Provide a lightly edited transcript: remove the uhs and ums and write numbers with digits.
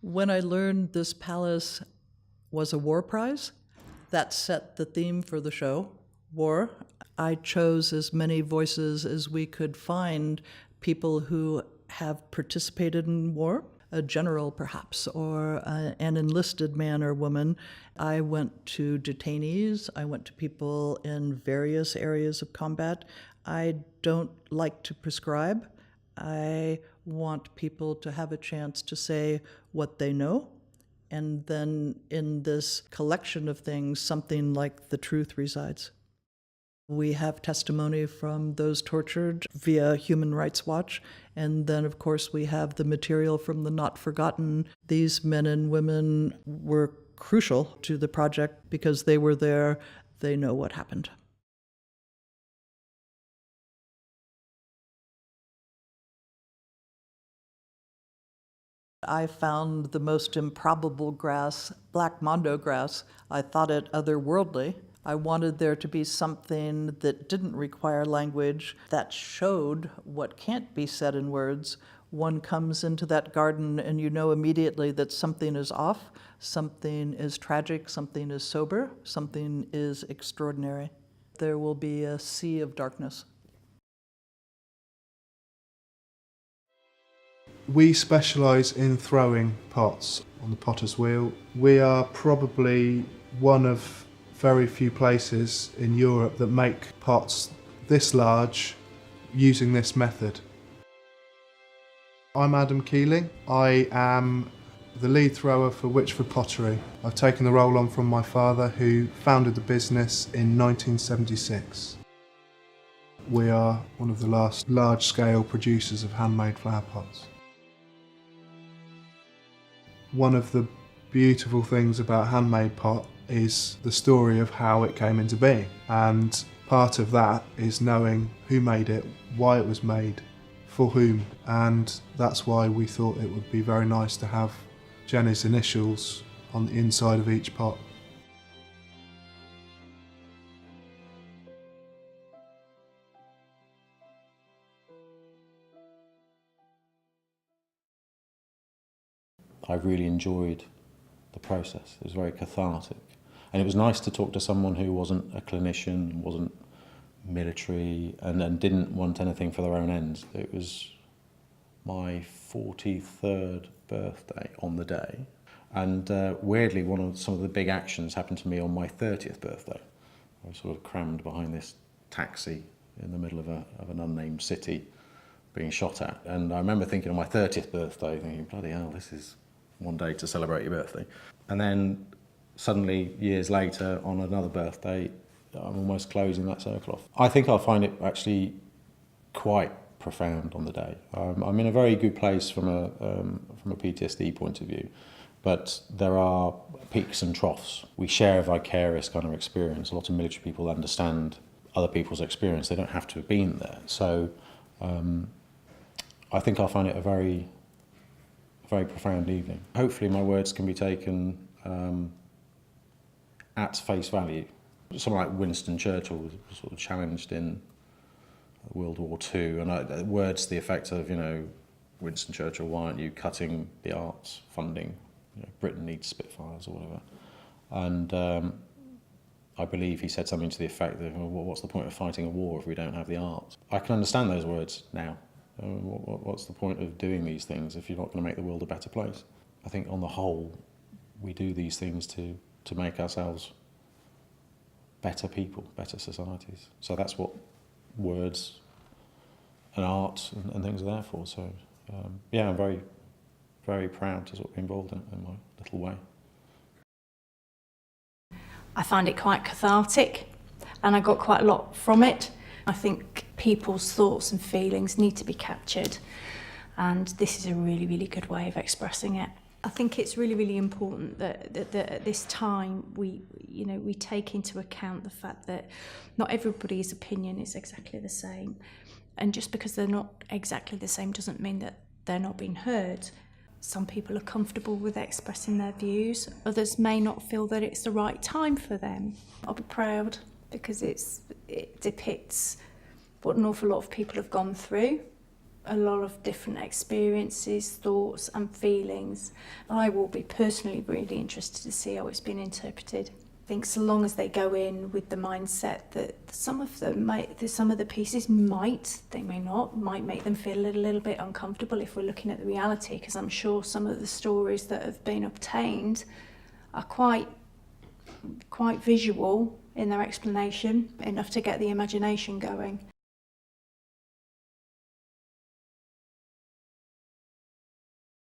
When I learned this palace was a war prize, that set the theme for the show, war. I chose as many voices as we could find, people who have participated in war, a general perhaps, or an enlisted man or woman. I went to detainees, I went to people in various areas of combat. I don't like to prescribe. I want people to have a chance to say what they know. And then in this collection of things, something like the truth resides. We have testimony from those tortured via Human Rights Watch, and then of course we have the material from the Not Forgotten. These men and women were crucial to the project because they were there, they know what happened. I found the most improbable grass, black mondo grass. I thought it otherworldly. I wanted there to be something that didn't require language, that showed what can't be said in words. One comes into that garden and you know immediately that something is off, something is tragic, something is sober, something is extraordinary. There will be a sea of darkness. We specialise in throwing pots on the potter's wheel. We are probably one of very few places in Europe that make pots this large using this method. I'm Adam Keeling. I am the lead thrower for Witchford Pottery. I've taken the role on from my father, who founded the business in 1976. We are one of the last large-scale producers of handmade flower pots. One of the beautiful things about handmade pot is the story of how it came into being, and part of that is knowing who made it, why it was made, for whom, and that's why we thought it would be very nice to have Jenny's initials on the inside of each pot. I really enjoyed the process. It was very cathartic. And it was nice to talk to someone who wasn't a clinician, wasn't military, and didn't want anything for their own ends. It was my 43rd birthday on the day. And weirdly, some of the big actions happened to me on my 30th birthday. I was sort of crammed behind this taxi in the middle of an unnamed city being shot at. And I remember thinking on my 30th birthday, thinking, bloody hell, this is one day to celebrate your birthday. And then suddenly, years later, on another birthday, I'm almost closing that circle off. I think I'll find it actually quite profound on the day. I'm in a very good place from a PTSD point of view, but there are peaks and troughs. We share a vicarious kind of experience. A lot of military people understand other people's experience. They don't have to have been there. So I think I'll find it a very, very profound evening. Hopefully my words can be taken at face value. Someone like Winston Churchill was sort of challenged in World War II, and words to the effect of, Winston Churchill, why aren't you cutting the arts funding? Britain needs Spitfires or whatever. And I believe he said something to the effect of, well, what's the point of fighting a war if we don't have the arts? I can understand those words now. What's the point of doing these things if you're not going to make the world a better place? I think on the whole, we do these things to make ourselves better people, better societies. So that's what words and art and things are there for. So yeah, I'm very, very proud to sort of be involved in my little way. I find it quite cathartic, and I got quite a lot from it. I think people's thoughts and feelings need to be captured, and this is a really, really good way of expressing it. I think it's really, really important that at this time we take into account the fact that not everybody's opinion is exactly the same, and just because they're not exactly the same doesn't mean that they're not being heard. Some people are comfortable with expressing their views, others may not feel that it's the right time for them. I'll be proud because it depicts what an awful lot of people have gone through, a lot of different experiences, thoughts and feelings. I will be personally really interested to see how it's been interpreted. I think so long as they go in with the mindset that some of the pieces might make them feel a little bit uncomfortable if we're looking at the reality, because I'm sure some of the stories that have been obtained are quite visual in their explanation, enough to get the imagination going.